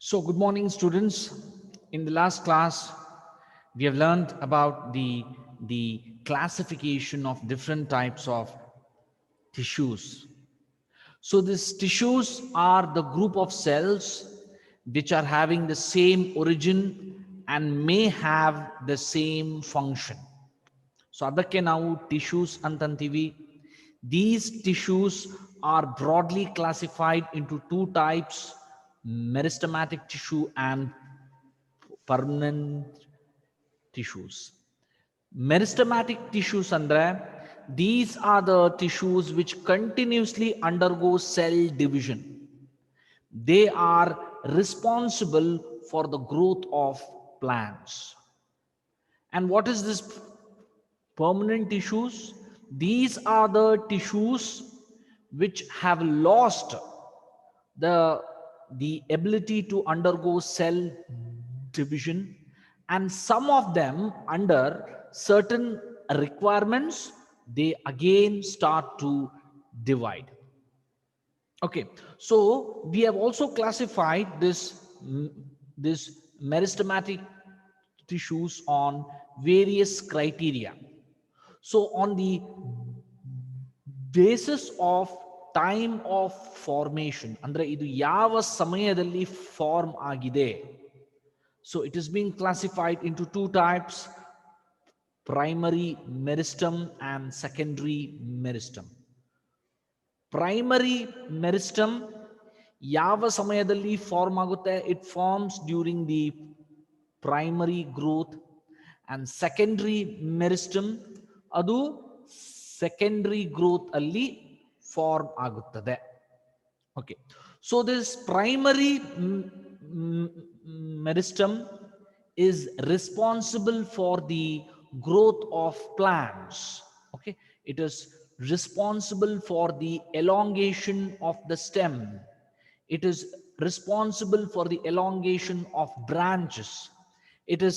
So, good morning, students. In the last class, we have learned about the classification of different types of tissues. So, these tissues are the group of cells which are having the same origin and may have the same function. So ಅದಕ್ಕೆ ನಾವು tissues ಅಂತಂತೀವಿ. These tissues are broadly classified into two types: meristematic tissue and permanent tissues. Meristematic tissues andre, these are the tissues which continuously undergo cell division. They are responsible for the growth of plants. And what is this permanent tissues? These are the tissues which have lost the, the ability to undergo cell division, and some of them, under certain requirements, they again start to divide. Okay, so we have also classified this meristematic tissues on various criteria. So on the basis of time of formation, ಅಂದ್ರೆ ಇದು ಯಾವ ಸಮಯದಲ್ಲಿ form ಆಗಿದೆ, so it is being classified into two types: primary meristem and secondary meristem. Primary meristem ಯಾವ ಸಮಯದಲ್ಲಿ form ಆಗುತ್ತೆ? It forms during the primary growth. And secondary meristem, ಅದು secondary growth ಅಲ್ಲಿ ಫಾರ್ಮ್ ಆಗುತ್ತದೆ. Okay, so this primary meristem is responsible for the growth of plants. Okay, it is responsible for the elongation of the stem. It is responsible for the elongation of branches. It is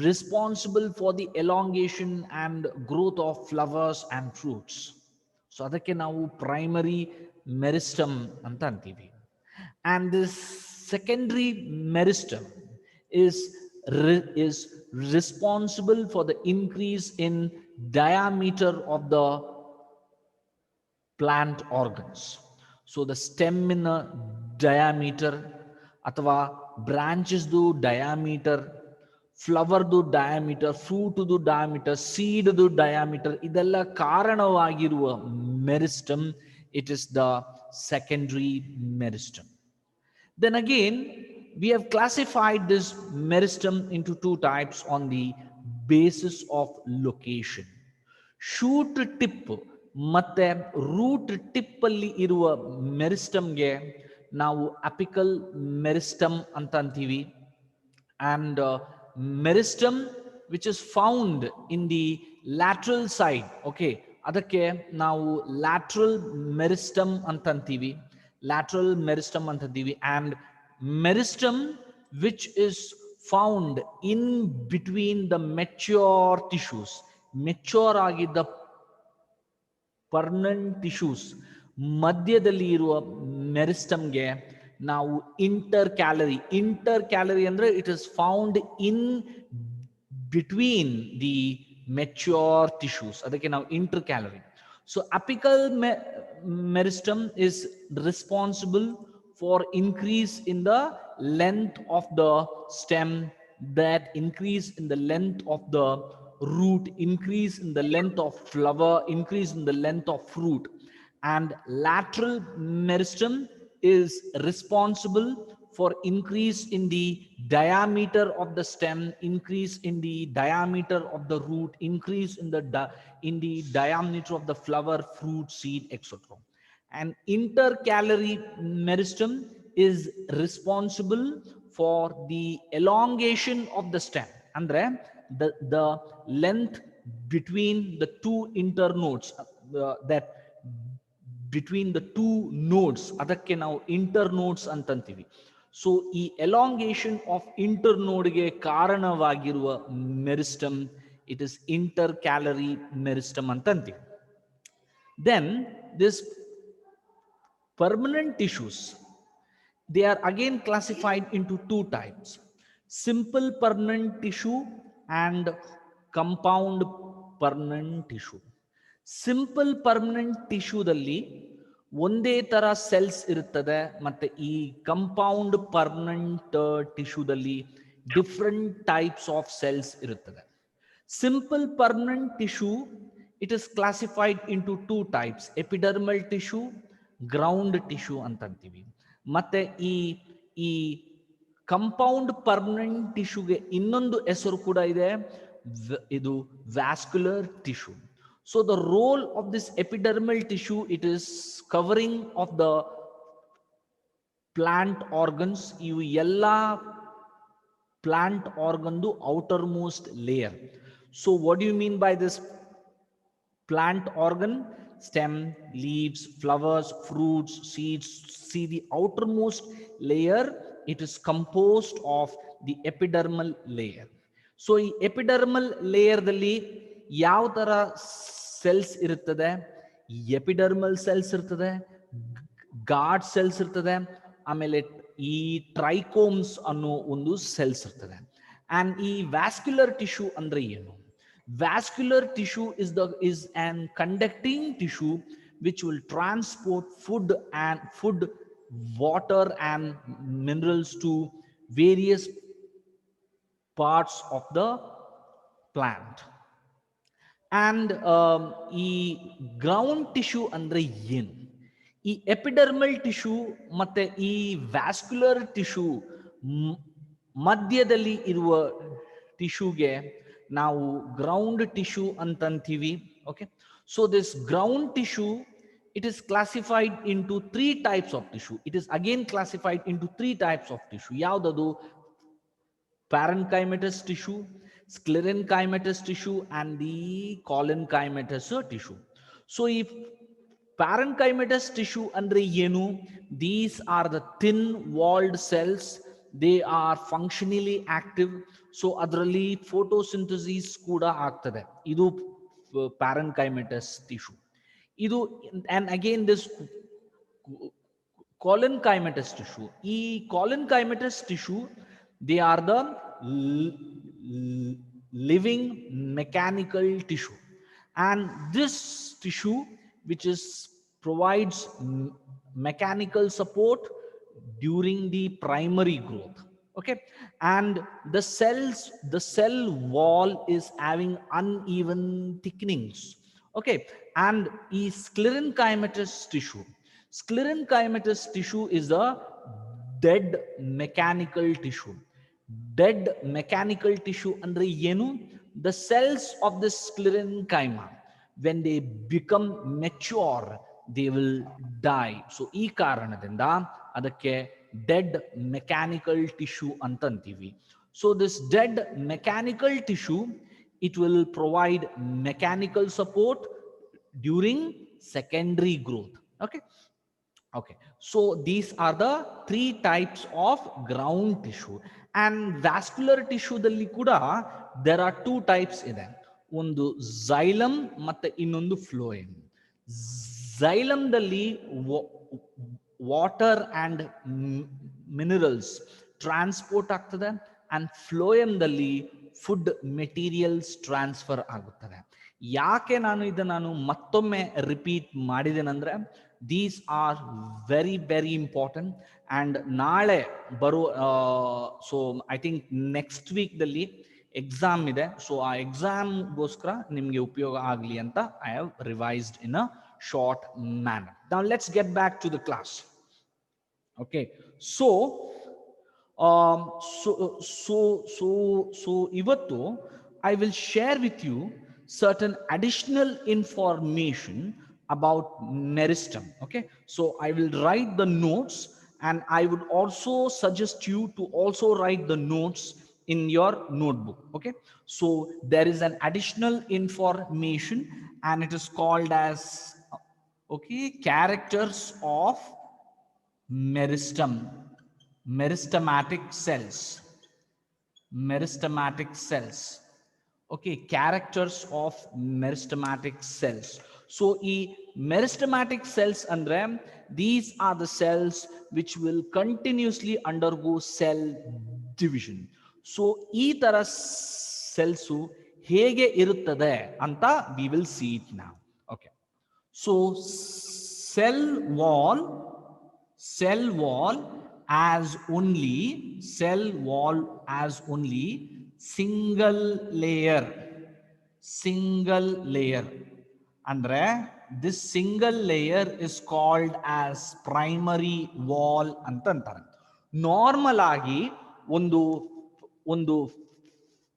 responsible for the elongation and growth of flowers and fruits. So ಅದಕ್ಕೆ ನಾವು primary meristem ಅಂತ ಅಂತೀವಿ. And this secondary meristem is responsible for the increase in diameter of the plant organs. So the stem in a diameter, ಅಥವಾ branches ದು diameter, flower ದು diameter, fruit ದು diameter, seed ದು diameter, ಇದೆಲ್ಲ ಕಾರಣವಾಗಿರುವ meristem, it is the secondary meristem. Then again, we have classified this meristem into two types on the basis of location. Shoot tip ಮತ್ತೆ root tip ಅಲ್ಲಿ ಇರುವ ಮೆರಿಸ್ಟಮ್ಗೆ ನಾವು apical meristem ಅಂತ ಅಂತೀವಿ. And meristem which is found in the lateral side, okay, ಅದಕ್ಕೆ ನಾವು lateral meristem ಅಂತ ಅಂತೀವಿ, lateral meristem ಅಂತ ಅಂತೀವಿ. And meristem which is found in between the mature tissues, mature ಆಗಿದ್ದ permanent tissues ಮಧ್ಯದಲ್ಲಿ ಇರುವ ಮೆರಿಸ್ಟಮ್ಗೆ ನಾವು ಇಂಟರ್ಕ್ಯಾಲರಿ ಅಂದ್ರೆ it is found in between the mature tissues, ಅದಕ್ಕೆ ನಾವು intercalary. So apical meristem is responsible for increase in the length of the stem, that increase in the length of the root, increase in the length of flower, increase in the length of fruit. And lateral meristem is responsible for increase in the diameter of the stem, increase in the diameter of the root, increase in the diameter of the flower, fruit, seed, etc. And intercalary meristem is responsible for the elongation of the stem, andre the length between the two internodes, that between the two nodes, ಅದಕ್ಕೆ ನಾವು internodes ಅಂತಂತೀವಿ. So ಈ elongation of internode ಗೆ ಕಾರಣವಾಗಿರುವ meristem, it is intercalary meristem ಅಂತಂತೀವಿ. Then this permanent tissues, they are again classified into two types: simple permanent tissue and compound permanent tissue. Simple permanent ಟಿಶ್ಯೂದಲ್ಲಿ ಒಂದೇ ತರ cells ಇರುತ್ತದೆ, ಮತ್ತೆ ಈ compound permanent ಟಿಶ್ಯೂದಲ್ಲಿ different types of cells ಇರುತ್ತದೆ. Simple permanent tissue, it is classified into two types: epidermal tissue, ground tissue ಅಂತಂತೀವಿ. ಮತ್ತೆ ಈ ಈ ಕಂಪೌಂಡ್ ಪರ್ಮನೆಂಟ್ ಟಿಶ್ಯೂಗೆ ಇನ್ನೊಂದು ಹೆಸರು ಕೂಡ ಇದೆ, ಇದು vascular tissue. So the role of this epidermal tissue, it is covering of the plant organs. You yella plant organ du outermost layer. So what do you mean by this plant organ? Stem, leaves, flowers, fruits, seeds. See the outermost layer, it is composed of the epidermal layer. So ಈ epidermal layer ದಲ್ಲಿ ಯಾವ ತರ cells ಇರುತ್ತದೆ? Epidermal cells ಇರ್ತದೆ, guard cells ಇರ್ತದೆ, ಆಮೇಲೆ ಈ trichomes ಅನ್ನೋ ಒಂದು ಸೆಲ್ಸ್ ಇರ್ತದೆ. ಅಂಡ್ ಈ ವ್ಯಾಸ್ಕ್ಯುಲರ್ ಟಿಶ್ಯೂ ಅಂದ್ರೆ ಏನು? Vascular tissue is an conducting tissue which will transport food, water and minerals to various parts of the plant. And ಈ ಗ್ರೌಂಡ್ ಟಿಶ್ಯೂ ಅಂದ್ರೆ ಏನು? ಈ ಎಪಿಡರ್ಮಲ್ ಟಿಶ್ಯೂ ಮತ್ತೆ ಈ ವ್ಯಾಸ್ಕ್ಯುಲರ್ ಟಿಶ್ಯೂ ಮಧ್ಯದಲ್ಲಿ ಇರುವ ಟಿಶ್ಯೂಗೆ ನಾವು ಗ್ರೌಂಡ್ ಟಿಶ್ಯೂ ಅಂತಂತೀವಿ. Okay, so this ground tissue, it is classified into three types of tissue. It is again classified into three types of tissue. ಯಾವ್ದದು? parenchymatous tissue, sclerenchymatous tissue and the collenchymatous tissue. So if parenchymatous tissue andre yenu, these are the thin walled cells, they are functionally active. So adralli photosynthesis kuda aagtade, idu parenchymatous tissue. Idu, and again this collenchymatous tissue, e collenchymatous tissue, they are the living mechanical tissue, and this tissue which is provides mechanical support during the primary growth. Okay, and the cell wall is having uneven thickenings. Okay, and is sclerenchymatous tissue is a dead mechanical tissue. Dead mechanical tissue andre yenu? The cells of the sclerenchyma, when they become mature, they will die. So ee karanadinda adakke dead mechanical tissue antantivi. So this dead mechanical tissue, it will provide mechanical support during secondary growth. Okay, so these are the three types of ground tissue. And vascular tissue dalli kuda there are two types ide, ಒಂದು xylem ಮತ್ತೆ ಇನ್ನೊಂದು phloem. xylem dalli water and minerals transport ಆಗ್ತದೆ, and phloem dalli food materials transfer ಆಗುತ್ತದೆ. ಯಾಕೆ ನಾನು ಮತ್ತೊಮ್ಮೆ repeat ಮಾಡಿದ್ದೇನೆಂದ್ರೆ, these are very very important. and ನಾಳೆ ಬರೋ so I think next week ದಲ್ಲಿ ಎಕ್ಸಾಮ್ ಇದೆ. ಸೊ ಆ ಎಕ್ಸಾಮ್ಗೋಸ್ಕರ ನಿಮಗೆ ಉಪಯೋಗ ಆಗಲಿ ಅಂತ I have revised in a short manner. Now let's get back to the class. Okay, so ಇವತ್ತು I will share with you certain additional information about meristem. Okay, so I will write the notes, and I would also suggest you to also write the notes in your notebook. Okay, so there is an additional information, and it is called as characters of meristem, meristematic cells. Okay, characters of meristematic cells. So ಈ meristematic cells ಅಂದ್ರೆ these are the cells which will continuously undergo cell division. So ಈ ತರ cells ಹೇಗೆ ಇರುತ್ತದೆ ಅಂತ we will see it now. Okay, so cell wall cell wall as only cell wall as only single layer andre this single layer is called as primary wall anta antare. Normal agi ಒಂದು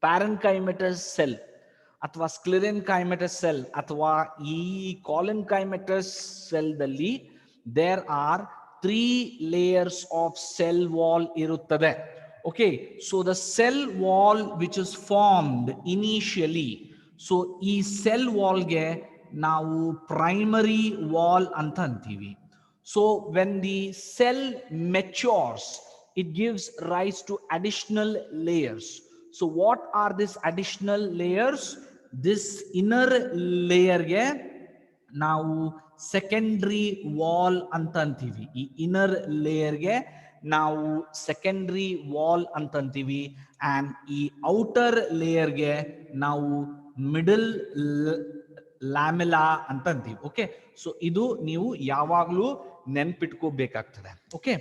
ಪ್ಯಾರೆನ್ಕೈಮೆಟಸ್ cell ಅಥವಾ ಸ್ಕ್ಲೆರೆನ್ಕೈಮೆಟಸ್ cell ಅಥವಾ ಈ collenchymatous cell ದಲ್ಲಿ there are 3 layers of cell wall ಇರುತ್ತದೆ. Okay, so the cell wall which is formed initially, so ಈ cell ವಾಲ್ಗೆ ನಾವು primary wall ಅಂತ ಅಂತೀವಿ. So when the cell matures it gives rise to additional layers. So what are these additional layers? This inner layer ge ನಾವು secondary wall ಅಂತ ಅಂತೀವಿ. ಈ inner layer ಗೆ ನಾವು ಸೆಕೆಂಡರಿ ವಾಲ್ ಅಂತ ಅಂತೀವಿ. ಅಂಡ್ ಈ ಔಟರ್ ಲೇಯರ್ ಗೆ ನಾವು ಮಿಡಲ್ ಲ್ಯಾಮೆಲಾ ಅಂತ ಅಂತೀವಿ. ಓಕೆ, ಸೊ ಇದು ನೀವು ಯಾವಾಗ್ಲೂ ನೆನ್ಪಿಟ್ಕೋಬೇಕಾಗ್ತದೆ. Okay,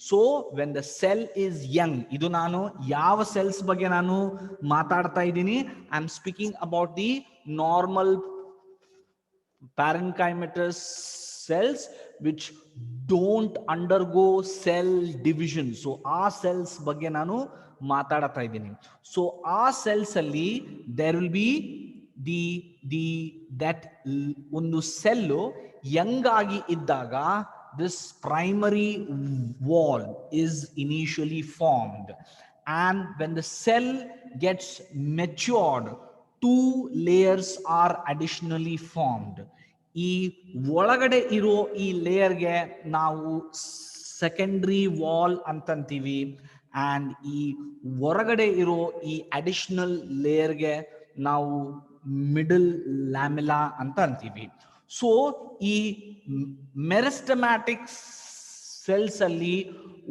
so when the cell is young, ಇದು ನಾನು ಯಾವ ಸೆಲ್ಸ್ ಬಗ್ಗೆ ನಾನು ಮಾತಾಡ್ತಾ ಇದ್ದೀನಿ? I am speaking about the normal parenchymatous cells which don't undergo cell division. So ಆ cells ಬಗ್ಗೆ ನಾನು ಮಾತಾಡ್ತಾ ಇದ್ದೀನಿ. ಸೊ ಆ cells ಅಲ್ಲಿ there will be that ಒಂದು ಸೆಲ್ ಯಂಗ್ ಆಗಿ ಇದ್ದಾಗ this primary wall is initially formed, and when the cell gets matured, 2 layers are additionally formed. ಈ ಒಳಗಡೆ ಇರೋ ಈ ಲೇಯರ್ಗೆ ನಾವು ಸೆಕೆಂಡರಿ ವಾಲ್ ಅಂತಂತೀವಿ, ಅಂಡ್ ಈ ಹೊರಗಡೆ ಇರೋ ಈ ಅಡಿಷನಲ್ ಲೇಯರ್ಗೆ ನಾವು ಮಿಡಲ್ ಲ್ಯಾಮೆಲಾ ಅಂತ ಅಂತೀವಿ. ಸೊ ಈ ಮೆರಿಸ್ಟಮ್ಯಾಟಿಕ್ ಸೆಲ್ಸ್ ಅಲ್ಲಿ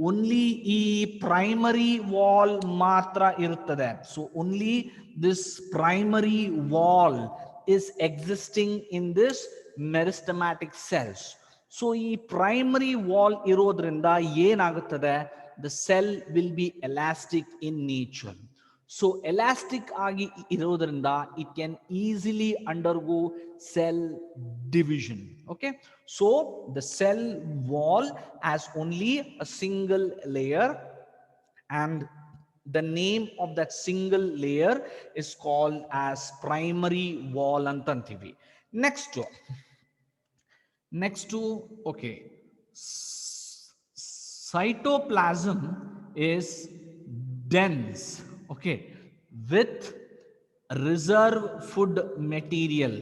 ಓನ್ಲಿ ಈ ಪ್ರೈಮರಿ ವಾಲ್ ಮಾತ್ರ ಇರುತ್ತದೆ. So only this primary wall is existing in this meristematic cells. So ಈ primary wall ಇರೋದ್ರಿಂದ ಏನಾಗುತ್ತದೆ? The cell will be elastic in nature. So elastic ಆಗಿ ಇರೋದ್ರಿಂದ it can easily undergo cell division. Okay, so the cell wall has only a single layer, and the name of that single layer is called as primary wall antantivi. Next to okay, cytoplasm is dense, okay, with reserve food material.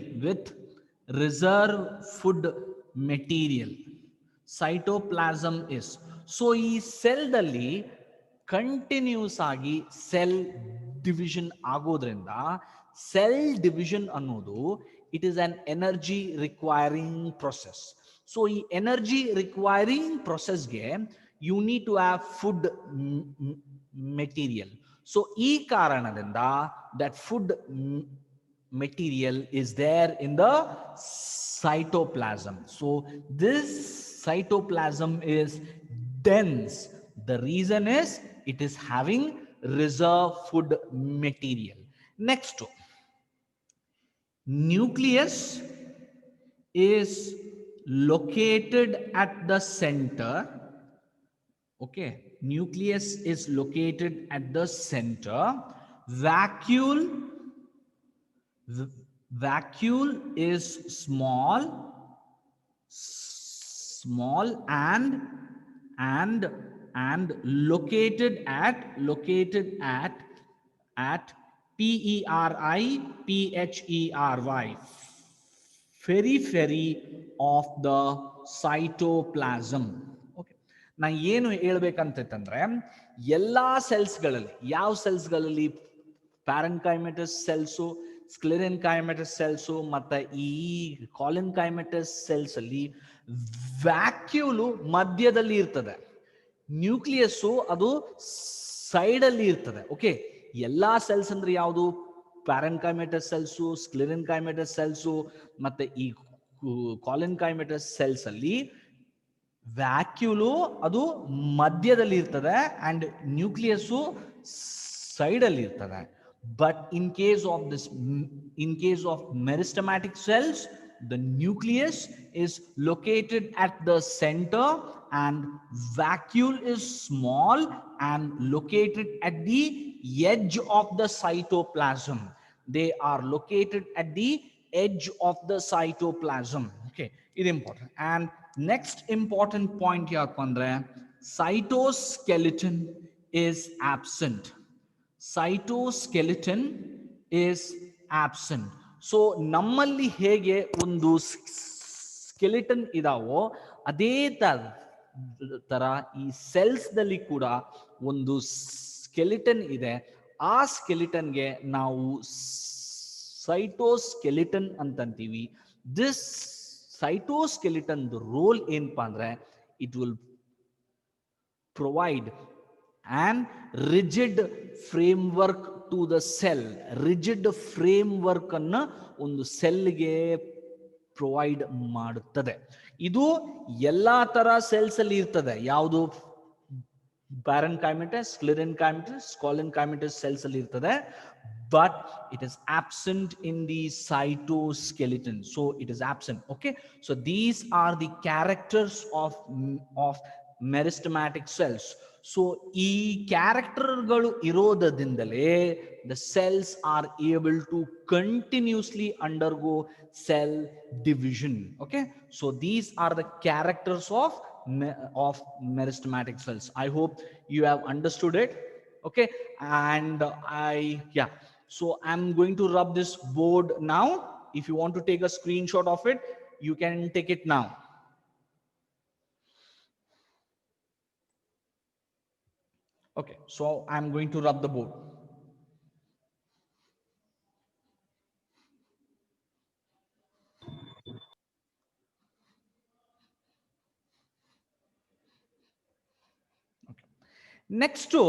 Cytoplasm is, so ಈ cell ದಲ್ಲಿ continuous ಆಗಿ cell division ಆಗೋದ್ರಿಂದ cell division ಅನ್ನೋದು it is an energy requiring process. So ಈ energy requiring ಪ್ರೊಸೆಸ್ಗೆ you need to have food material. So ಈ ಕಾರಣದಿಂದ that food material is there in the cytoplasm. So this cytoplasm is dense. The reason is it is having reserve food material. Next, nucleus is located at the center. Okay, nucleus is located at the center. Vacuole is small and located at periphery, periphery of the cytoplasm. Okay, ನಾ ಏನು ಹೇಳ್ಬೇಕಂತಂದ್ರೆ ಎಲ್ಲಾ ಸೆಲ್ಸ್ಗಳಲ್ಲಿ, ಯಾವ ಸೆಲ್ಸ್ಗಳಲ್ಲಿ ಪ್ಯಾರೆನ್ಕೈಮೆಟಸ್ cells, ಸ್ಕ್ಲೆರೆನ್ಕೈಮೆಟಸ್ cells ಮತ್ತೆ ಈ ಕಾಲಿನ್ಕೈಮೆಟಸ್ cells ಅಲ್ಲಿ ವ್ಯಾಕ್ಯೂಲು ಮಧ್ಯದಲ್ಲಿ ಇರ್ತದೆ, nucleus ಅದು ಸೈಡ್ ಅಲ್ಲಿ ಇರ್ತದೆ. ಓಕೆ, ಎಲ್ಲಾ ಸೆಲ್ಸ್ ಅಂದ್ರೆ ಯಾವುದು? ಪ್ಯಾರೆನ್ಕೈಮೆಟಸ್ ಸೆಲ್ಸು, ಸ್ಕ್ಲೆರೆನ್ಕೈಮೆಟಸ್ ಸೆಲ್ಸು ಮತ್ತೆ ಈ ಕಾಲಿನ್ಕೈಮೆಟಸ್ ಸೆಲ್ಸ್ ಅಲ್ಲಿ ವ್ಯಾಕ್ಯೂಲು ಅದು ಮಧ್ಯದಲ್ಲಿ ಇರ್ತದೆ ಅಂಡ್ ನ್ಯೂಕ್ಲಿಯಸ್ಸು ಸೈಡ್ ಅಲ್ಲಿ ಇರ್ತದೆ. But in case of meristematic cells, the nucleus is located at the center and vacuole is small and located at the edge of the cytoplasm. They are located at the edge of the cytoplasm. Okay, it is important. And next important point here pandre, cytoskeleton is absent. Cytoskeleton is absent. So ನಮ್ಮಲ್ಲಿ ಹೇಗೆ ಒಂದು skeleton ಇದಾವೋ ಅದೇ ತರ ಈ cells ದಲ್ಲಿ ಕೂಡ ಒಂದು skeleton ಇದೆ. ಆ ಸ್ಕೆಲಿಟನ್ಗೆ ನಾವು ಸೈಟೋಸ್ಕೆಲಿಟನ್ ಅಂತಂತೀವಿ. ದಿಸ್ ಸೈಟೋಸ್ಕೆಲಿಟನ್ ರೋಲ್ ಏನಪ್ಪಾ ಅಂದ್ರೆ, it will provide an rigid framework to the cell. Rigid framework ಅನ್ನ ಒಂದು ಸೆಲ್ಗೆ ಪ್ರೊವೈಡ್ ಮಾಡುತ್ತದೆ. ಇದು ಎಲ್ಲಾ ತರ ಸೆಲ್ಸ್ ಅಲ್ಲಿ ಇರ್ತದೆ. ಯಾವುದು? ಪ್ಯಾರೆನ್ಕೈಮೆಟಸ್, ಸ್ಕ್ಲೆರೆನ್ಕೈಮೆಟಸ್, ಕಾಲಿನ್ಕೈಮೆಟಸ್ ಸೆಲ್ಸ್ ಅಲ್ಲಿ ಇರ್ತದೆ. But it is absent in the cytoskeleton. So it is absent. Okay, so these are the characters of meristematic cells. So ಈ ಕ್ಯಾರೆಕ್ಟರ್ಗಳು ಇರೋದ್ರಿಂದಲೇ the cells are able to continuously undergo cell division. Okay, so these are the characters of meristematic cells. I hope you have understood it. Okay, and so I'm going to rub this board now. If you want to take a screenshot of it, you can take it now. Okay, so I'm going to rub the board. Okay. Next to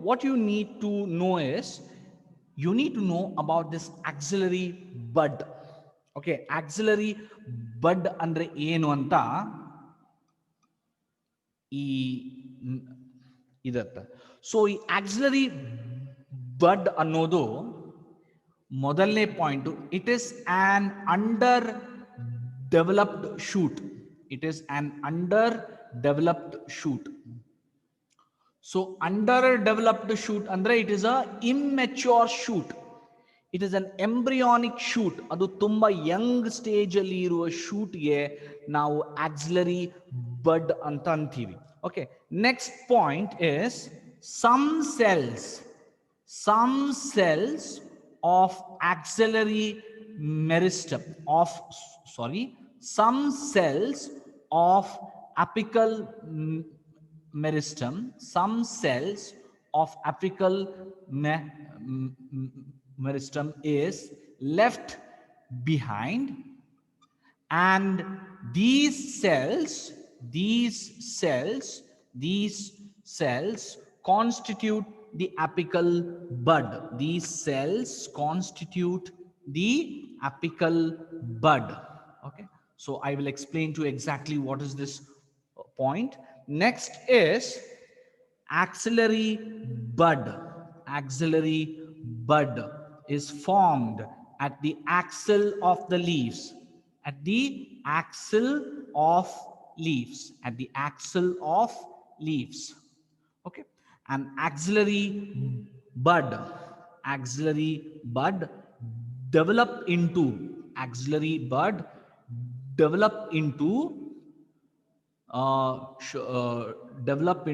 what you need to know is, you need to know about this axillary bud. Okay, axillary bud andre ಏನು ಅಂತ ಈ ಇದತ್ತ. So ಈ auxiliary bud ಅನ್ನೋದು ಮೊದಲನೇ point. It is an underdeveloped shoot. It is an underdeveloped shoot. So underdeveloped shoot ಅಂದ್ರೆ it is a immature shoot. It is an embryonic shoot. ಅದು ತುಂಬಾ Young stage ಅಲ್ಲಿ ಇರುವ ಶೂಟ್ಗೆ ನಾವು auxiliary ಬಡ್ ಅಂತ ಅಂತೀವಿ. Okay, next point is some cells of axillary meristem some cells of apical meristem, some cells of apical meristem is left behind, and these cells constitute the apical bud. These cells constitute the apical bud. Okay, so I will explain to you exactly what is this point. Next is axillary bud. Axillary bud is formed at the axil of the leaves. At the axil of leaves. At the axil of leaves. Okay, an axillary bud develop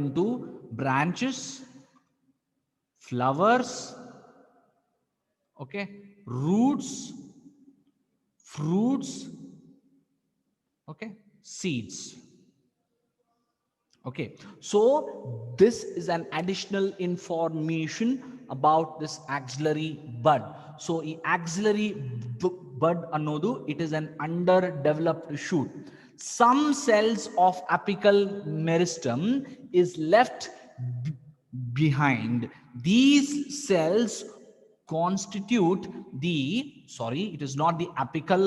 into branches, flowers, okay, roots, fruits, okay, seeds. Okay, so this is an additional information about this axillary bud. So the axillary bud annodu, it is an underdeveloped shoot. Some cells of apical meristem is left behind. These cells constitute the, sorry, it is not the apical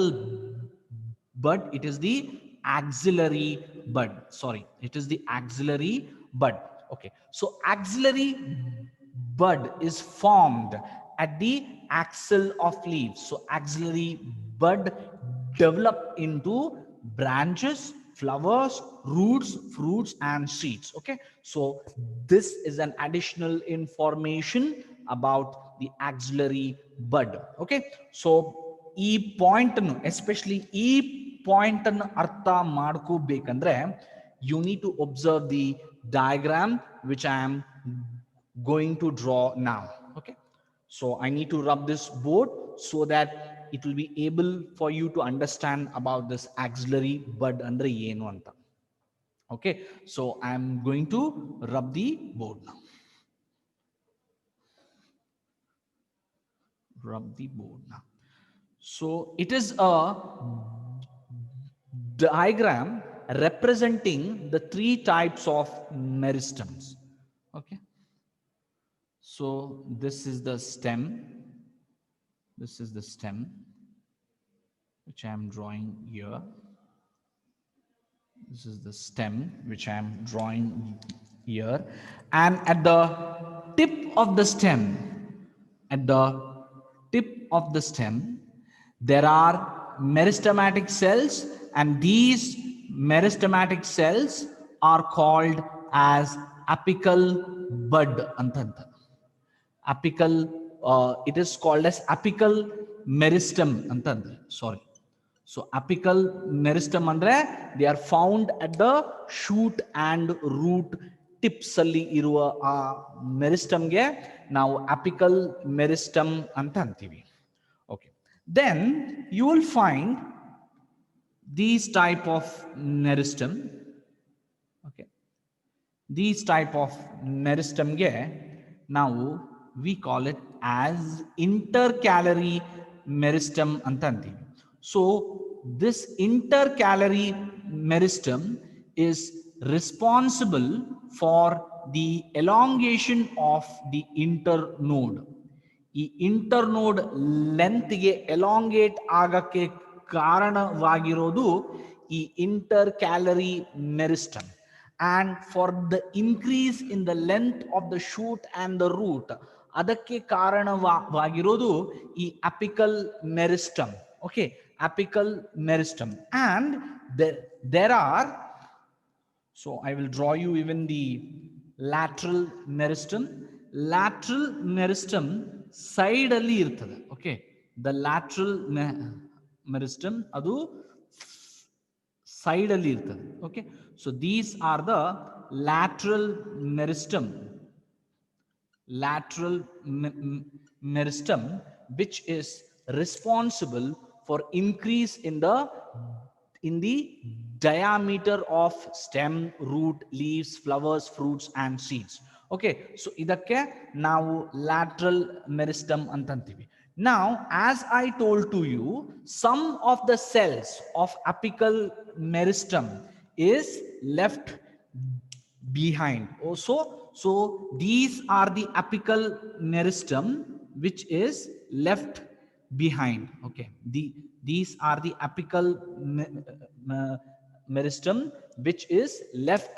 bud, it is the axillary bud. Sorry, it is the axillary bud. Okay, so axillary bud is formed at the axil of leaves. So axillary bud develop into branches, flowers, roots, fruits, and seeds. Okay, so this is an additional information about the axillary bud. Okay, so ಈ point ಅನ್ನು, especially ಈ point ಅನ್ನು ಅರ್ಥ ಮಾಡ್ಕೋಬೇಕಂದ್ರೆ you need to observe the diagram which I am going to draw now. Okay, so I need to rub this board so that it will be able for you to understand about this axillary bud andre ಏನು ಅಂತ. Okay, so I am going to rub the board now. Rub the board now. So it is a diagram representing the three types of meristems. Okay, so this is the stem, this is the stem which I am drawing here, this is the stem which I am drawing here, and at the tip of the stem, at the tip of the stem, there are meristematic cells, and these meristematic cells are called as apical bud antanta. Apical, it is called as apical meristem antandre. Sorry. So apical meristem andre, they are found at the shoot and root tips alli iruva a meristem ge ನಾವು apical meristem ಅಂತ ಅಂತೀವಿ. Okay, then you will find these type of meristem. Okay, these type of meristem ge now we call it as intercalary meristem ಅಂತ ಅಂತೀವಿ. So this intercalary meristem is responsible for the elongation of the internode. ಈ internode length ಗೆ elongate ಆಗಕ್ಕೆ ಕಾರಣವಾಗಿರೋದು ಈ intercalary meristem. And for the increase in the length of the shoot and the root, ಅದಕ್ಕೆ ಕಾರಣವಾಗಿರೋದು ಈ apical meristem. Okay, apical meristem. And there are, so I will draw you even the lateral meristem. Lateral meristem side alli irtade. Okay, the lateral meristem adu side alli irtade. Okay, so these are the lateral meristem. Lateral meristem which is responsible for increase in the diameter of stem, root, leaves, flowers, fruits, and seeds. Okay, so idakke ನಾವು lateral meristem ಅಂತೀವಿ. Now, as I told to you, some of the cells of apical meristem is left behind. Also, so these are the apical meristem which is left behind. Okay, these are the apical meristem which is left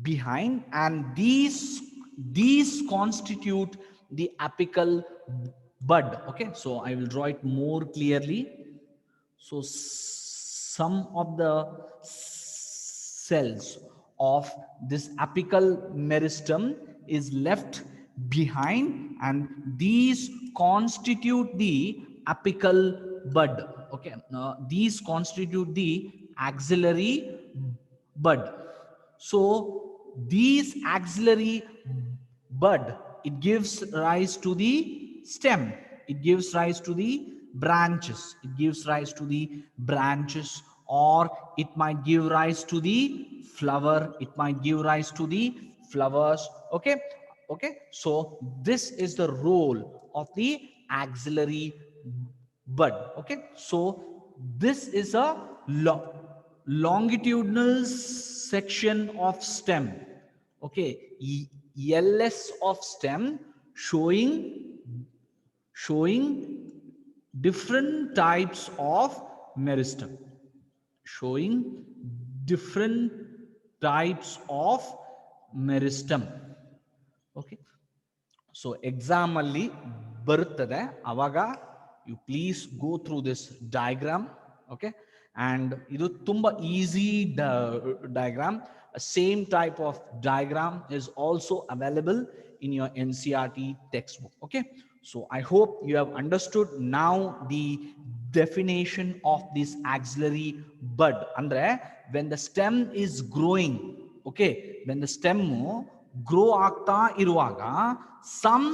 behind, and these constitute the apical bud. Okay, so I will draw it more clearly. So some of the cells of this apical meristem is left behind, and these constitute the apical bud. Okay, these constitute the axillary bud. So these axillary bud, it gives rise to the stem, it gives rise to the branches, it gives rise to the branches, or it might give rise to the flower, it might give rise to the flowers. Okay, Okay, so this is the role of the axillary bud. Okay, so this is a longitudinal section of stem. Okay, LS of stem showing different types of meristem, showing different types of meristem. Okay, so exam alli ಬರುತ್ತದೆ ಅವಾಗ you please go through this diagram. Okay, and idu tumba easy diagram. A same type of diagram is also available in your NCERT textbook. Okay, so I hope you have understood now the definition of this axillary bud. Andre when the stem is growing, okay, when the stem grow ಆಗ್ತಾ ಇರುವಾಗ some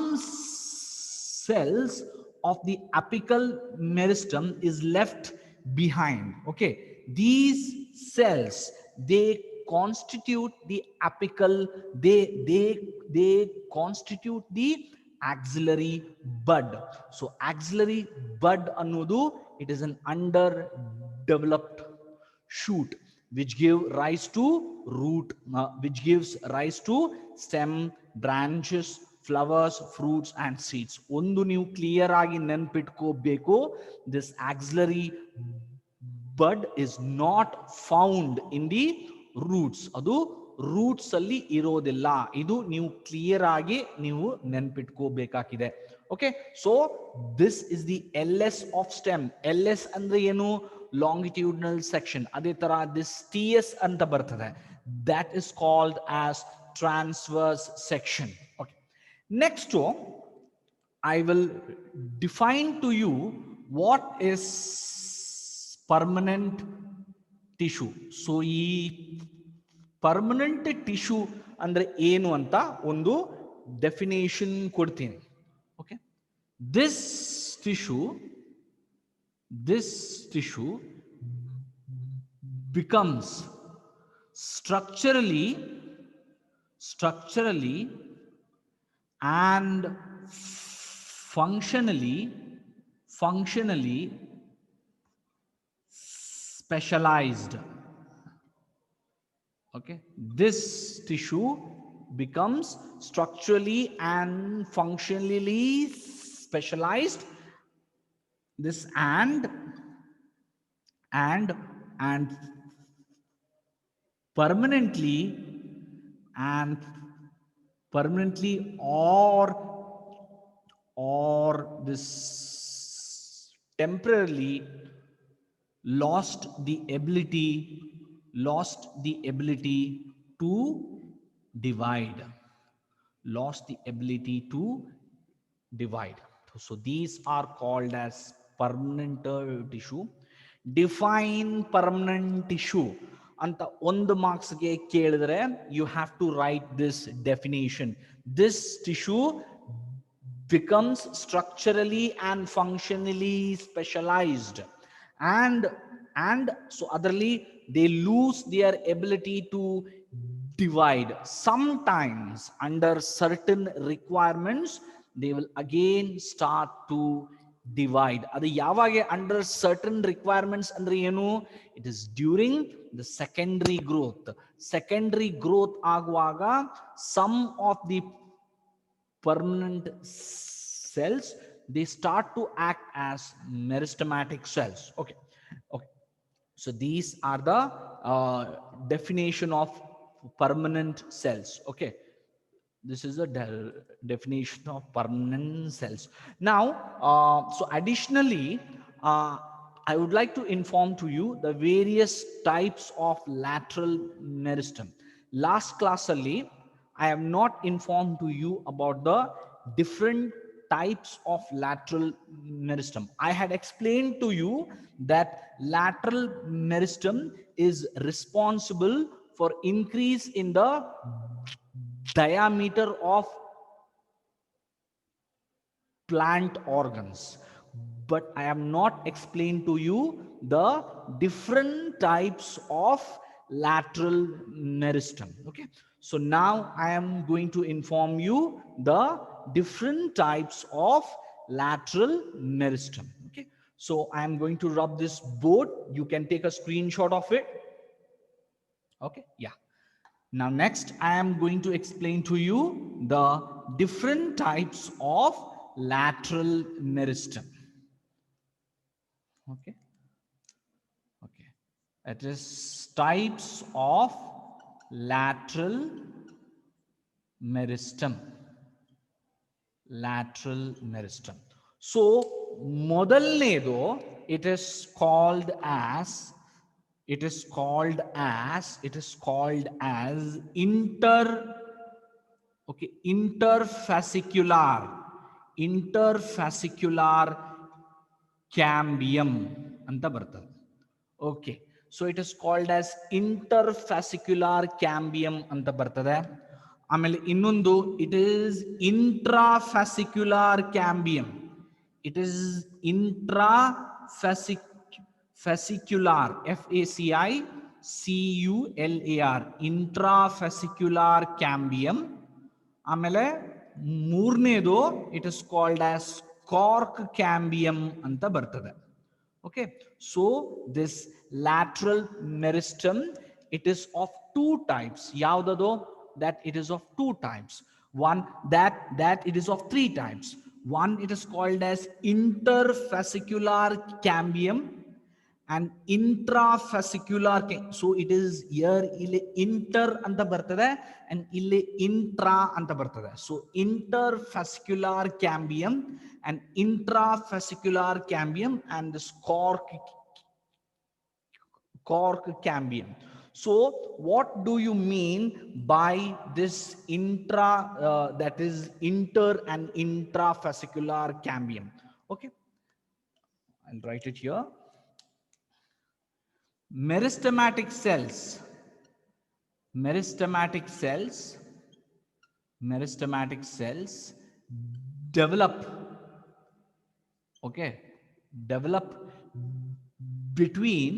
cells of the apical meristem is left behind. Okay, these cells, they constitute the apical, they constitute the axillary bud. So axillary bud ಅನ್ನೋದು it is an underdeveloped shoot which give rise to root, which gives rise to stem, branches, flowers, fruits and seeds. ಒಂದು ನೀವು clear ಆಗಿ ನೆನಪಿಟ್ಕೋಬೇಕು, this axillary bud is not found in the roots. ಅದು roots ಅಲ್ಲಿ ಇರೋದಿಲ್ಲ. ಇದು ನೀವು clear ಆಗಿ ನೀವು ನೆನಪಿಟ್ಕೋಬೇಕಾಗಿದೆ. Okay, so this is the LS of stem. LS ಅಂದ್ರೆ ಏನು? Longitudinal section. ಅದೇ ತರ ದಿಸ್ TS ಅಂತ ಬರ್ತದೆ, that is called as transverse section. Okay, next I will define to you what is permanent tissue. So ಈ permanent tissue ಅಂದ್ರೆ ಏನು ಅಂತ ಒಂದು ಡೆಫಿನೇಷನ್ ಕೊಡ್ತೀನಿ. Okay, this tissue becomes structurally and functionally specialized. Okay, this tissue becomes structurally and functionally specialized. This and permanently or this temporarily lost the ability to divide. So these are called as permanent tissue. Define permanent tissue ಅಂತ ಒಂದು ಮಾರ್ಕ್ಸ್ಗೆ ಕೇಳಿದ್ರೆ you have to write this definition. This tissue becomes structurally and functionally specialized, and so otherly they lose their ability to divide. Sometimes under certain requirements they will again start to divide. ಅದು ಯಾವಾಗ under certain requirements ಅಂದ್ರೆ ಏನು? It is during the secondary growth ಆಗುವಾಗ some of the permanent cells, they start to act as meristematic cells. Okay, so these are the definition of permanent cells. Okay, this is the definition of permanent cells. Now so additionally I would like to inform to you the various types of lateral meristem. Last class alli I have not informed to you about the different types of lateral meristem. I had explained to you that lateral meristem is responsible for increase in the diameter of plant organs, but I have not explained to you the different types of lateral meristem. Okay, so now I am going to inform you the different types of lateral meristem. Okay, so I am going to rub this board. You can take a screenshot of it. Okay, yeah. Now next I am going to explain to you the different types of lateral meristem. Okay, okay, it is types of lateral meristem. Lateral meristem. So ಮೊದಲನೇದು it is called as inter, okay, interfascicular cambium ಅಂತ ಬರ್ತದೆ. Okay, so it is called as interfascicular cambium ಅಂತ ಬರ್ತದೆ. ಆಮೇಲೆ ಇನ್ನೊಂದು it is intrafascicular cambium. It is intrafascicular, FACICULAR, intrafascicular cambium. ಆಮೇಲೆ ಮೂರನೇದು it is called as cork cambium ಅಂತ ಬರ್ತದೆ. Okay, so this lateral meristem, it is of two types. Yaudado, that it is of two types. One, that it is of three types. One, it is called as interfascicular cambium and intrafascicular. So it is here ille inter anta bartade and ille intra anta bartade. So interfascicular cambium and intrafascicular cambium and this cork cambium. So what do you mean by this that is inter and intrafascicular cambium? Okay, I'll write it here. Meristematic cells develop, okay, develop between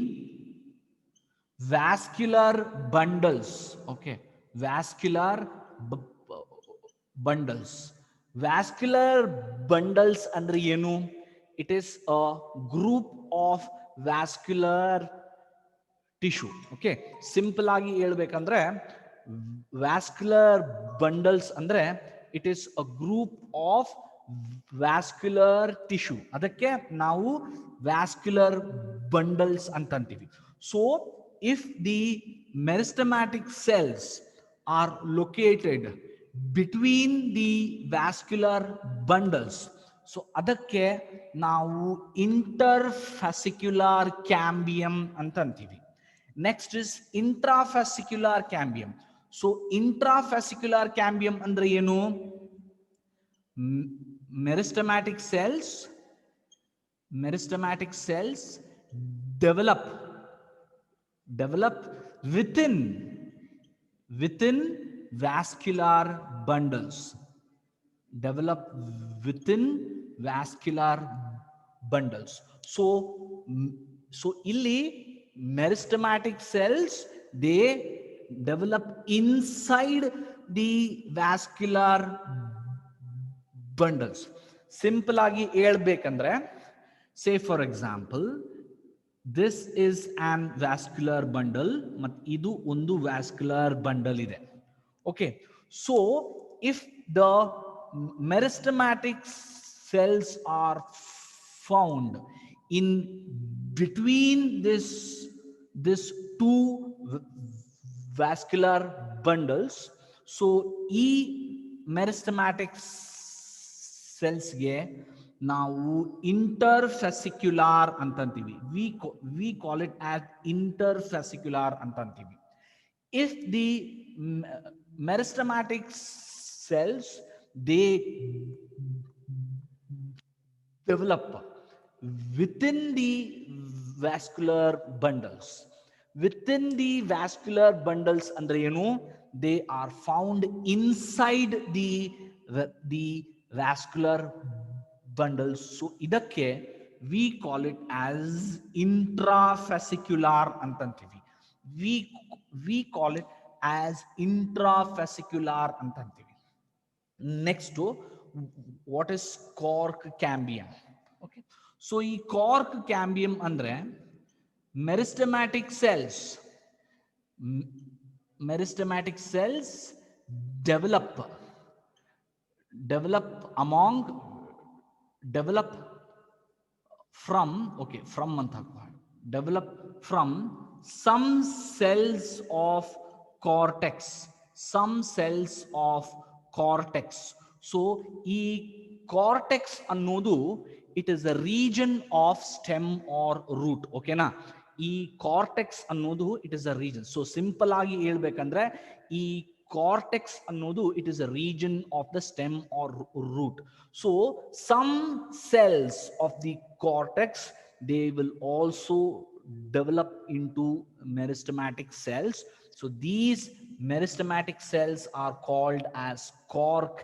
vascular bundles. Okay, vascular bundles. Vascular bundles andre enu? It is a group of vascular tissue. Okay, simple agi helbekandre vascular bundles andre it is a group of vascular tissue. Adakke ನಾವು vascular bundles antantivi. So if the meristematic cells are located between the vascular bundles, so adakke ನಾವು interfascicular cambium antantivi. Next is intrafascicular cambium. So intrafascicular cambium andre ಏನು? Meristematic cells develop within vascular bundles. Develop within vascular bundles. So illi meristematic cells, they develop inside the vascular bundles. Simple agi helbekandre, say for example, this is an vascular bundle mat idu ondu vascular bundle ide. Okay, so if the meristematic cells are found in between this two vascular bundles, so e meristematic cells ge ನಾವು interfascicular ಅಂತಂತೀವಿ. We call it as interfascicular ಅಂತಂತೀವಿ. If the meristematic cells, they develop within the vascular bundles. Within the vascular bundles andre ಏನು? They are found inside the vascular bundles. So idakke we call it as intrafascicular antantivi. we call it as intrafascicular ಅಂತ ಅಂತೀವಿ. Next to what is cork cambium. Okay, so ಈ cork cambium ಅಂದ್ರೆ meristematic cells meristematic cells develop among develop from okay from ಅಂತ develop from some cells of cortex, some cells of cortex. So ಈ cortex ಅನ್ನೋದು it is a region of stem or root. ಓಕೆನಾ, ಈ cortex ಅನ್ನೋದು it is a region. So simple ಆಗಿ ಹೇಳ್ಬೇಕಂದ್ರೆ ಈ cortex ಅನ್ನೋದು it is a region of the stem or root. So some cells of the cortex, they will also develop into meristematic cells. So these meristematic cells are called as cork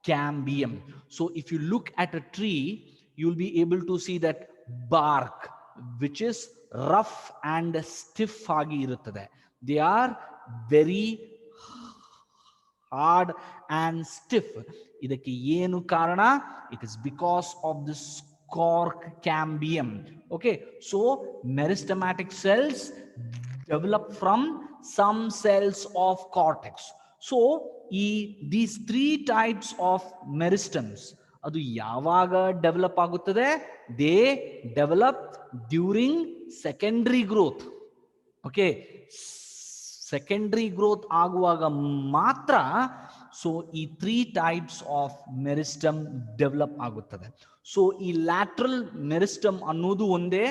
cambium. So if you look at a tree, you'll be able to see that bark which is rough and stiff agi iruttade. They are very hard and stiff. ಇದಕ್ಕೆ ಏನು ಕಾರಣ? It is because of this cork cambium. Okay, so meristematic cells develop from some cells of cortex. So these three types of meristems, ಅದು ಯಾವಾಗ develop ಆಗುತ್ತದೆ? They develop during secondary growth. Okay, secondary growth ಆಗುವಾಗ ಮಾತ್ರ so ಈ three types of meristem develop ಆಗುತ್ತದೆ. So ಈ lateral meristem ಅನ್ನೋದು ಒಂದೇ,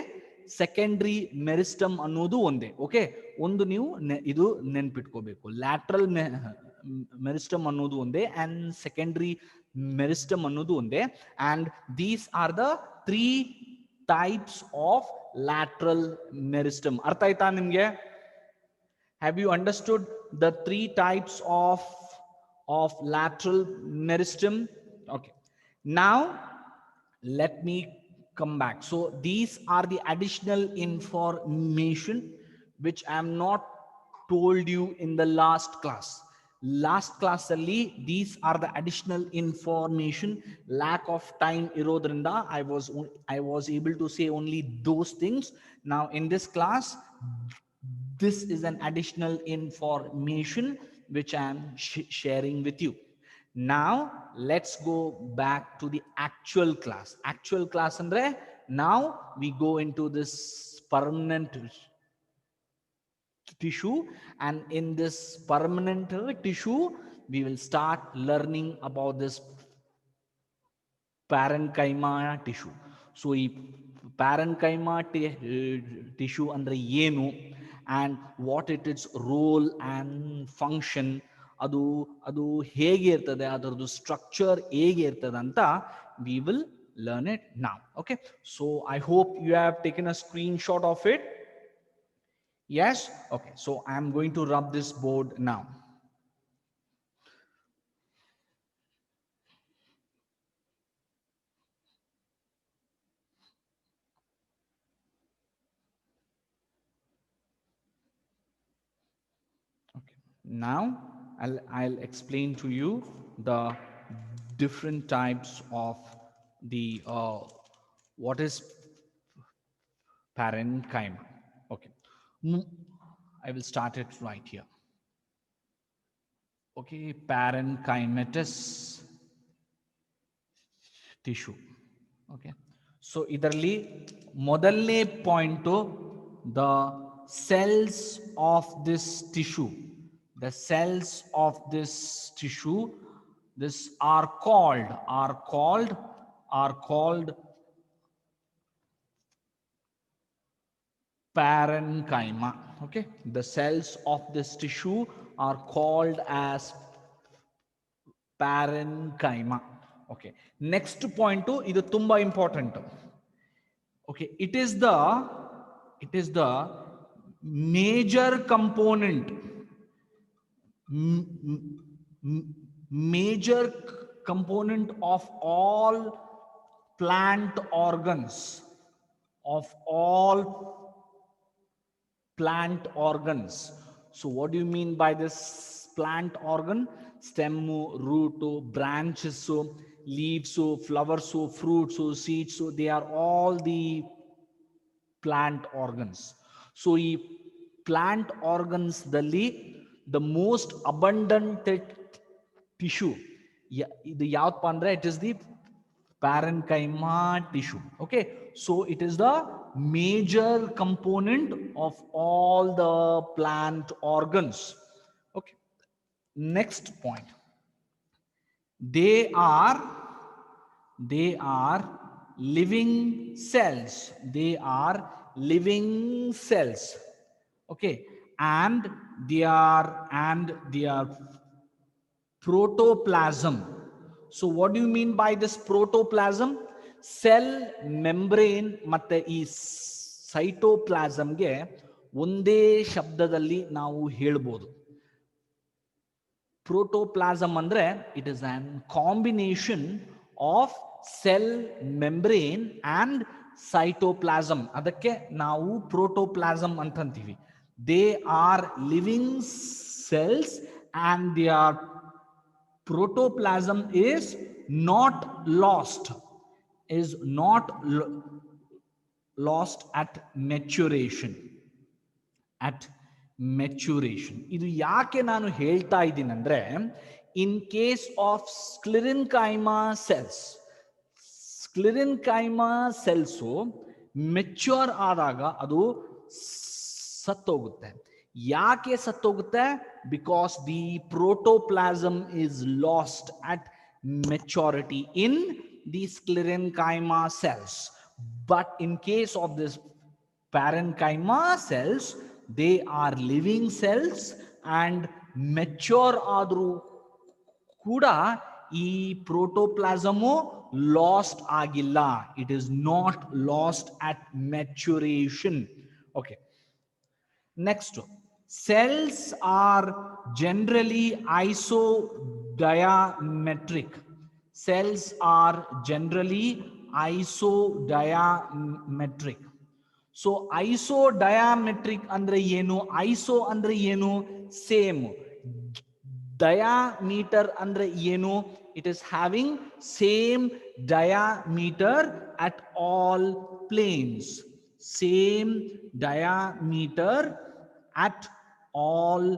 ಸೆಕೆಂಡರಿ ಮೆರಿಸ್ಟಮ್ ಅನ್ನೋದು ಒಂದೇ. ಓಕೆ, ಒಂದು ನೀವು ಇದು ನೆನ್ಪಿಟ್ಕೋಬೇಕು, ಲ್ಯಾಟ್ರಲ್ ಮೆರಿಸ್ಟಮ್ ಅನ್ನೋದು ಒಂದೇ ಅಂಡ್ ಸೆಕೆಂಡರಿ ಮೆರಿಸ್ಟಮ್ ಅನ್ನೋದು ಒಂದೇ. And these are the three types of lateral meristem. ಅರ್ಥ ಆಯ್ತಾ ನಿಮ್ಗೆ? Have you understood the three types of lateral meristem? Okay, now let me come back. So these are the additional information which I am not told you in the last class. Last class alli these are the additional information. Lack of time irodrinda I was able to say only those things. Now in this class, this is an additional information which I am sharing with you. Now let's go back to the actual class. Actual class andre, now we go into this permanent tissue, and in this permanent tissue we will start learning about this parenchyma tissue. So ಈ parenchyma tissue ಅಂದ್ರೆ ಏನು, and what it is role and function, ಅದು ಹೇಗೆ ಇರ್ತದೆ, ಅದರದ್ದು structure ಹೇಗೆ ಇರ್ತದೆ ಅಂತ we will learn it now. Okay, so I hope you have taken a screenshot of it. Yes, okay, so I am going to rub this board now. Okay, now I'll explain to you the different types of the what is parenchyma. Okay, I will start it right here. Okay, parenchymatous tissue. Okay, so idarli modalne point, the cells of this tissue, the cells of this tissue, this are called parenchyma. Okay, the cells of this tissue are called as parenchyma. Okay, next point idu tumba important. Okay, it is the major component, major component of all plant organs, of all plant organs. So what do you mean by this plant organ? Stem, root, branches, leaves, flowers, fruits, seeds. So they are all the plant organs. So ಈ plant organs ದಲ್ಲಿ the most abundant tissue ಇದು ಯಾವಪ್ಪ ಅಂದ್ರೆ it is the parenchyma tissue. Okay, so it is the major component of all the plant organs. Okay, next point, they are living cells. They are living cells. Okay, and they are protoplasm. So what do you mean by this protoplasm? Cell membrane ಮತ್ತೆ ಈ ಸೈಟೋಪ್ಲಾಸಮ್ಗೆ ಒಂದೇ ಶಬ್ದದಲ್ಲಿ ನಾವು ಹೇಳ್ಬೋದು. Protoplasm andre it is an combination of cell membrane and cytoplasm. Adakke ನಾವು protoplasm ಅಂತೀವಿ. They are living cells and their protoplasm is not lost at maturation. ಇದು ಯಾಕೆ ನಾನು ಹೇಳ್ತಾ ಇದ್ದೀನಿ ಅಂದ್ರೆ, in case of sclerenchyma cells mature ಆದಾಗ ಅದು ಸತ್ತೋಗುತ್ತೆ. ಯಾಕೆ ಸತ್ತೋಗುತ್ತೆ? Because the protoplasm is lost at maturity in the sclerenchyma cells. But in case of this parenchyma cells, they are living cells and mature ಆದ್ರೂ ಕೂಡ ಈ ಪ್ರೋಟೋಪ್ಲಾಸಮು ಲಾಸ್ಟ್ ಆಗಿಲ್ಲ. It is not lost at maturation. Okay, next, cells are generally isodiametric. Cells are generally isodiametric. So isodiametric ಅಂದ್ರೆ ಏನು? Iso ಅಂದ್ರೆ ಏನು? Same. Diameter ಅಂದ್ರೆ ಏನು? It is having same diameter at all planes. Same diameter at all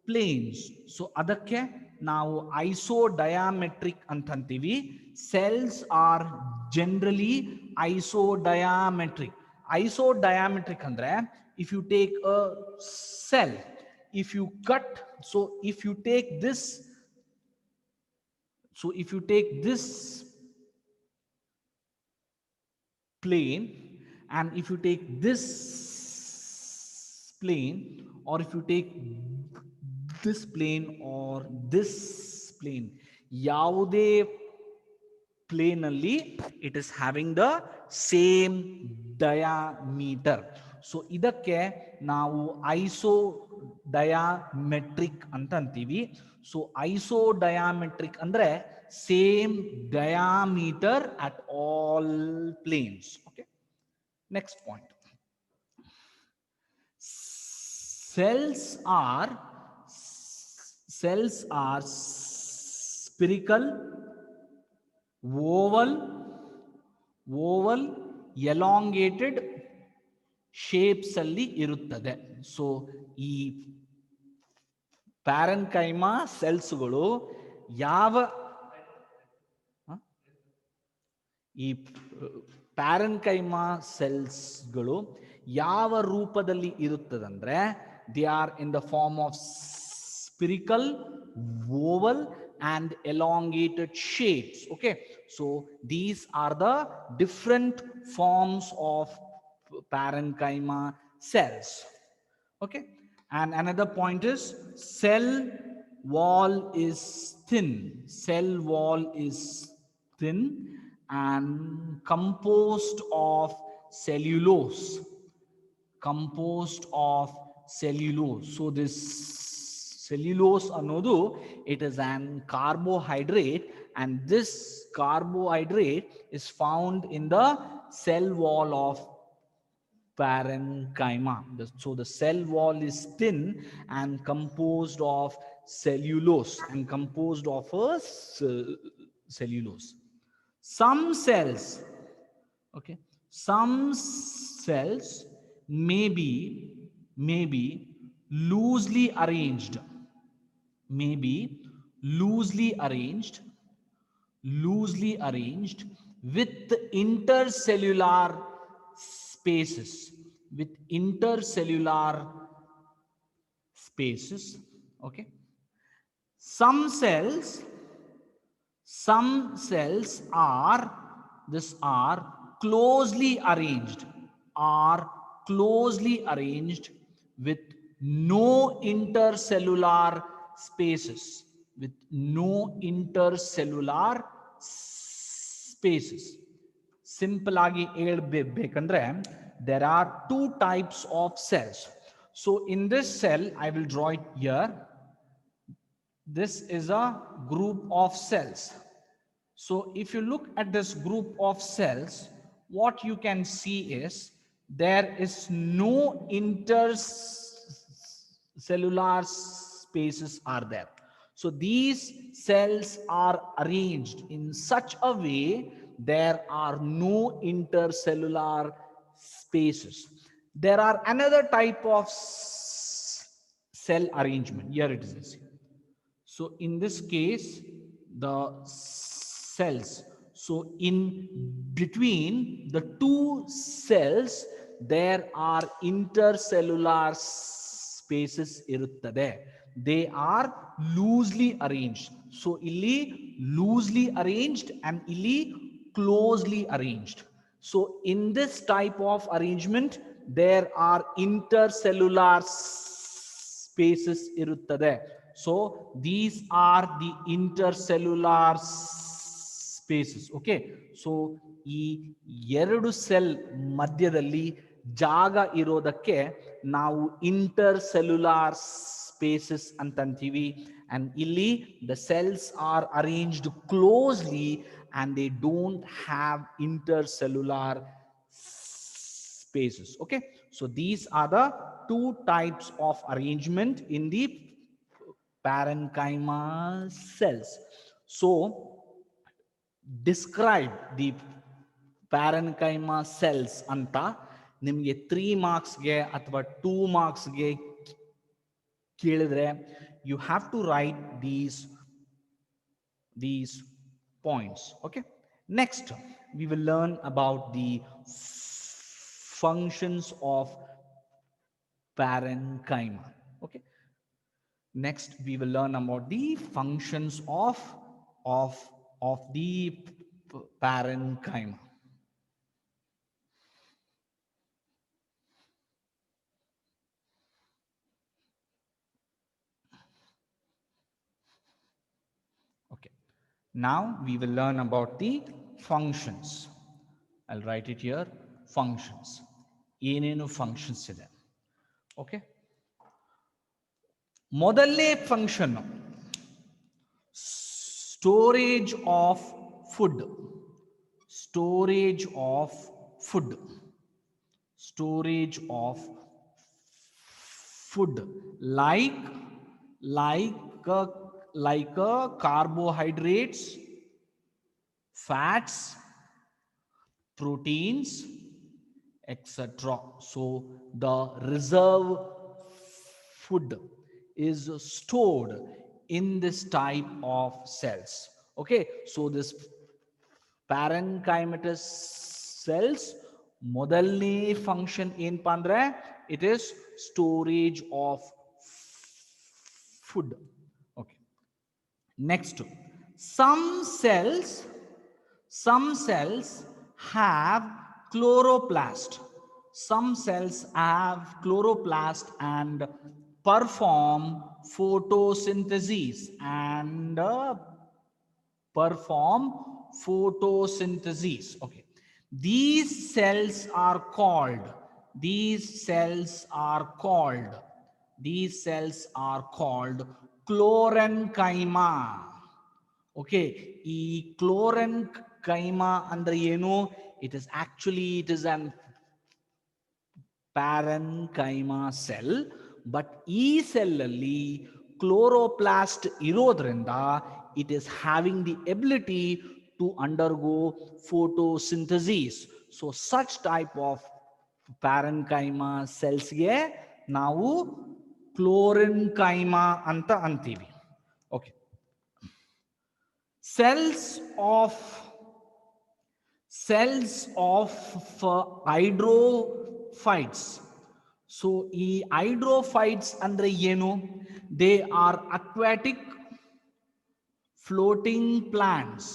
planes. So ಅದಕ್ಕೆ ನಾವು isodiametric ಅಂತಂತೀವಿ. Cells are generally isodiametric. Isodiametric andre, if you take a cell, if you cut, so if you take this plane and if you take this plane, or if you take this plane or this plane, ಯಾವುದೇ plane ಅಲ್ಲಿ it is having the same diameter. So ಇದಕ್ಕೆ ನಾವು isodiametric ಅಂತ ಅಂತೀವಿ. So isodiametric ಅಂದ್ರೆ same diameter at all planes. Okay, next point, cells are spherical, oval elongated shapes ಅಲ್ಲಿ ಇರುತ್ತದೆ. So ಈ ಪ್ಯಾರೆನ್ಕೈಮಾ ಸೆಲ್ಸ್ಗಳು ಯಾವ ರೂಪದಲ್ಲಿ ಇರುತ್ತದಂದ್ರೆ, they are in the form of spherical, oval and elongated shapes. Okay, so these are the different forms of parenchyma cells. Okay, and another point is cell wall is thin. Cell wall is thin and composed of cellulose. So this cellulose ಅನ್ನೋದು it is an carbohydrate, and this carbohydrate is found in the cell wall of parenchyma. So the cell wall is thin and composed of cellulose and composed of a cellulose. Some cells, okay, some cells may be loosely arranged, may be loosely arranged with intercellular spaces, with intercellular spaces. Okay, some cells are closely arranged, are closely arranged with no intercellular spaces, with no intercellular spaces. Simple agi ಹೇಳ್ಬೇಕಂದ್ರೆ there are two types of cells. So in this cell I will draw it here. This is a group of cells. So if you look at this group of cells, what you can see is there is no intercellular spaces are there. So these cells are arranged in such a way there are no intercellular spaces. There are another type of cell arrangement. Here it is. So in this case, the cells, so in between the two cells, there are intercellular spaces iruttade. They are loosely arranged. So illi loosely arranged and illi closely arranged. So in this type of arrangement, there are intercellular spaces iruttade. So these are the intercellular spaces. Okay, so ಈ ಎರಡು cell ಮಧ್ಯದಲ್ಲಿ ಜಾಗ ಇರೋದಕ್ಕೆ ನಾವು intercellular spaces ಅಂತಂತೀವಿ. and ಇಲ್ಲಿ the cells are arranged closely and they don't have intercellular spaces. Okay, so these are the two types of arrangement in the parenchyma cells. So describe the parenchyma cells ಅಂತ ನಿಮಗೆ 3 ಮಾರ್ಕ್ಸ್ಗೆ ಅಥವಾ 2 ಮಾರ್ಕ್ಸ್ಗೆ ಕೇಳಿದ್ರೆ you have to write these points. Okay, next we will learn about the functions of parenchyma. Okay, next we will learn about the functions of the parenchyma. Okay, now we will learn about the functions. I'll write it here. Functions. ಏನೇನು functions ಇದೆ. Okay, ಮೊದಲನೇ function storage of food. Storage of food. Storage of food like carbohydrates, fats, proteins, etc. So the reserve food is stored in this type of cells. Okay, so this parenchymatous cells ಮೊದಲನೇ function ಏನಪ್ಪಾ ಅಂದ್ರೆ it is storage of food. Okay, next, some cells have chloroplast. Some cells have chloroplast and perform photosynthesis Okay, these cells are called chlorenchyma. Okay, ಈ chlorenchyma ಅಂದ್ರೆ ಏನು? It is an parenchyma cell. But ಈ cell ಅಲ್ಲಿ chloroplast ಇರೋದ್ರಿಂದ it is having the ability to undergo photosynthesis. So such type of parenchyma cells ಗೆ ನಾವು ಕ್ಲೋರೆನ್ಕೈಮಾ ಅಂತ ಅಂತೀವಿ. Okay, cells of hydrophytes. So ಈ ಹೈಡ್ರೋಫೈಟ್ಸ್ ಅಂದ್ರೆ ಏನು? They are aquatic floating plants.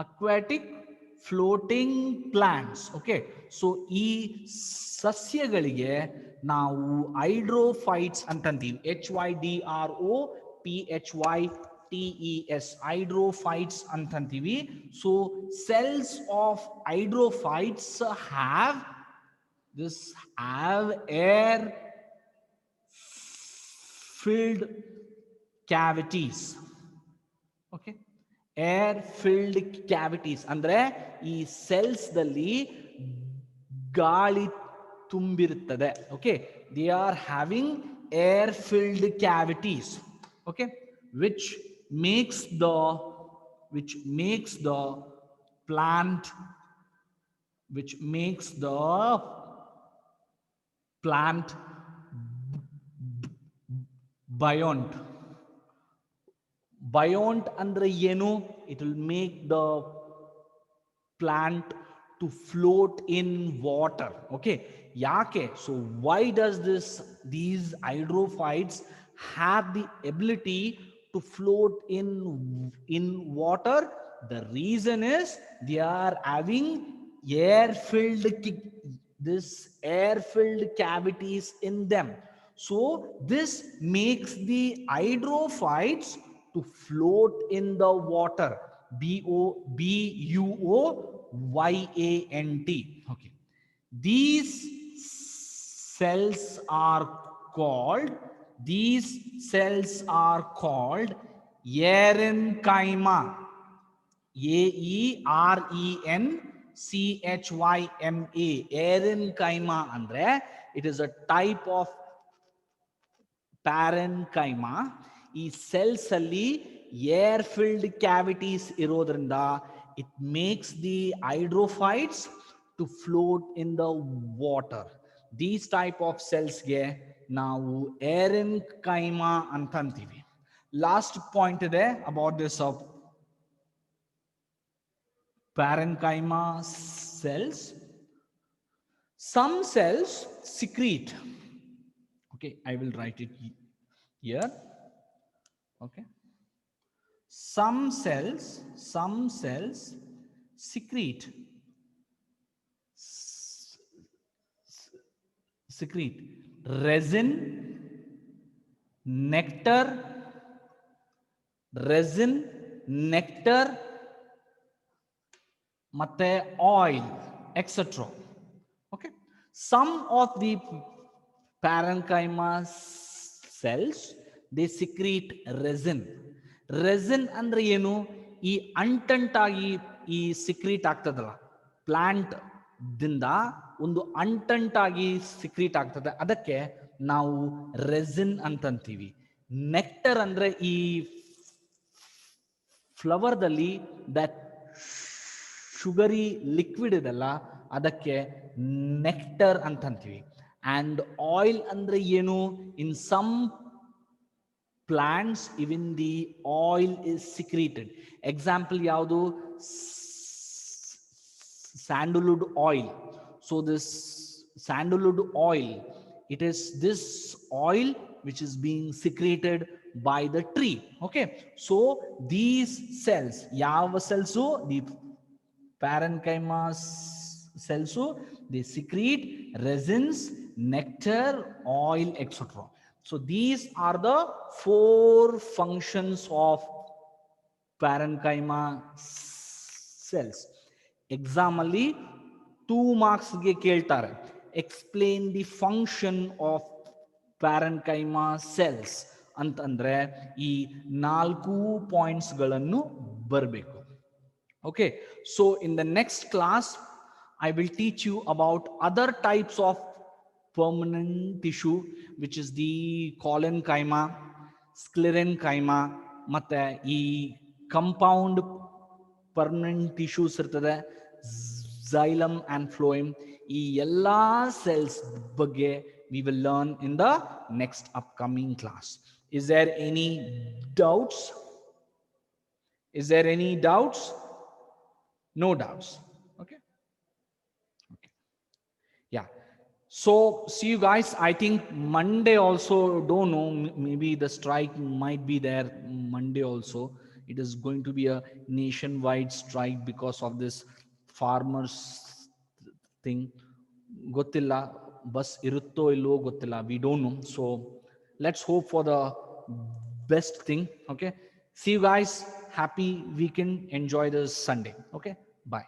Aquatic floating plants. Okay, so ಈ ಸಸ್ಯಗಳಿಗೆ ನಾವು ಹೈಡ್ರೋಫೈಟ್ಸ್ ಅಂತಂತೀವಿ. HYDROPHYTES ಹೈಡ್ರೋಫೈಟ್ಸ್ ಅಂತಂತೀವಿ. So cells of hydrophytes have air filled cavities. Okay, air filled cavities ಅಂದ್ರೆ ಈ ಸೆಲ್ಸ್ ದಲ್ಲಿ ಗಾಳಿ ತುಂಬಿರುತ್ತದೆ. Okay, they are having air filled cavities. Okay, which makes the plant buoyant. Buoyant ಅಂದ್ರೆ ಏನು? It will make the plant to float in water. Okay, ಯಾಕೆ? So why does these hydrophytes have the ability to float in water? The reason is they are having air filled cavities in them. So this makes the hydrophytes to float in the water. BUOYANT. Okay, these cells are called parenchyma. AERENCHYMA. Parenchyma andre it is a type of parenchyma. ಈ cells ಅಲ್ಲಿ air filled cavities ಇರೋದ್ರಿಂದ it makes the hydrophytes to float in the water. These type of ಸೆಲ್ಸ್ಗೆ ನಾವು aerenchyma ಅಂತ ಅಂತೀವಿ. Last point ಇದೆ about this of parenchyma cells. Some cells secrete. Okay, I will write it here. Okay, some cells secrete resin, nectar, ಮತ್ತೆ oil, etc. Okay, some of the parenchyma cells they secrete resin. ಅಂದ್ರೆ ಏನು? ಈ ಅಂಟಂಟಾಗಿ ಈ secrete ಆಗ್ತದಲ್ಲ, plant ದಿಂದ ಒಂದು ಅಂಟಂಟಾಗಿ secrete ಆಗ್ತದೆ, ಅದಕ್ಕೆ ನಾವು ರೆಸಿನ್ ಅಂತಂತೀವಿ. ನೆಕ್ಟರ್ ಅಂದ್ರೆ ಈ ಫ್ಲವರ್ದಲ್ಲಿ ದಟ್ ಶುಗರಿ ಲಿಕ್ವಿಡ್ ಇದೆಲ್ಲ, ಅದಕ್ಕೆ ನೆಕ್ಟರ್ ಅಂತಂತೀವಿ. ಅಂಡ್ ಆಯಿಲ್ ಅಂದ್ರೆ ಏನು? In some plants even the oil is secreted. Example ಯಾವುದು? Sandalwood oil. So this sandalwood oil, it is this oil which is being secreted by the tree. Okay, so these cells, ಯಾವ cells? The parenchyma cells, they secrete resins, nectar, oil, etc. So these are the 4 functions of parenchyma cells. Exam ಅಲ್ಲಿ 2 marks ಗೆ ಕೇಳ್ತಾರೆ, explain the function of parenchyma cells ಅಂತಂದ್ರೆ ಈ 4 points ಗಳನ್ನು ಬರಬೇಕು. Okay, so in the next class I will teach you about other types of permanent tissue, which is the collenchyma, sclerenchyma, ಮತ್ತೆ ಈ compound permanent tissues ಇರ್ತದೆ, xylem and phloem. ಈ ಎಲ್ಲಾ cells ಬಗ್ಗೆ we will learn in the next upcoming class. Is there any doubts? Is there any doubts? No doubts. Okay. Okay. Yeah. So see you guys. I think Monday also, don't know, maybe the strike might be there Monday also. It is going to be a nationwide strike because of this farmers thing. ಗೊತ್ತಿಲ್ಲ, bus ಇರುತ್ತೋ ಇಲ್ಲೋ ಗೊತ್ತಿಲ್ಲ, we don't know. So let's hope for the best thing. Okay, see you guys. Happy weekend. Enjoy the Sunday. Okay, bye.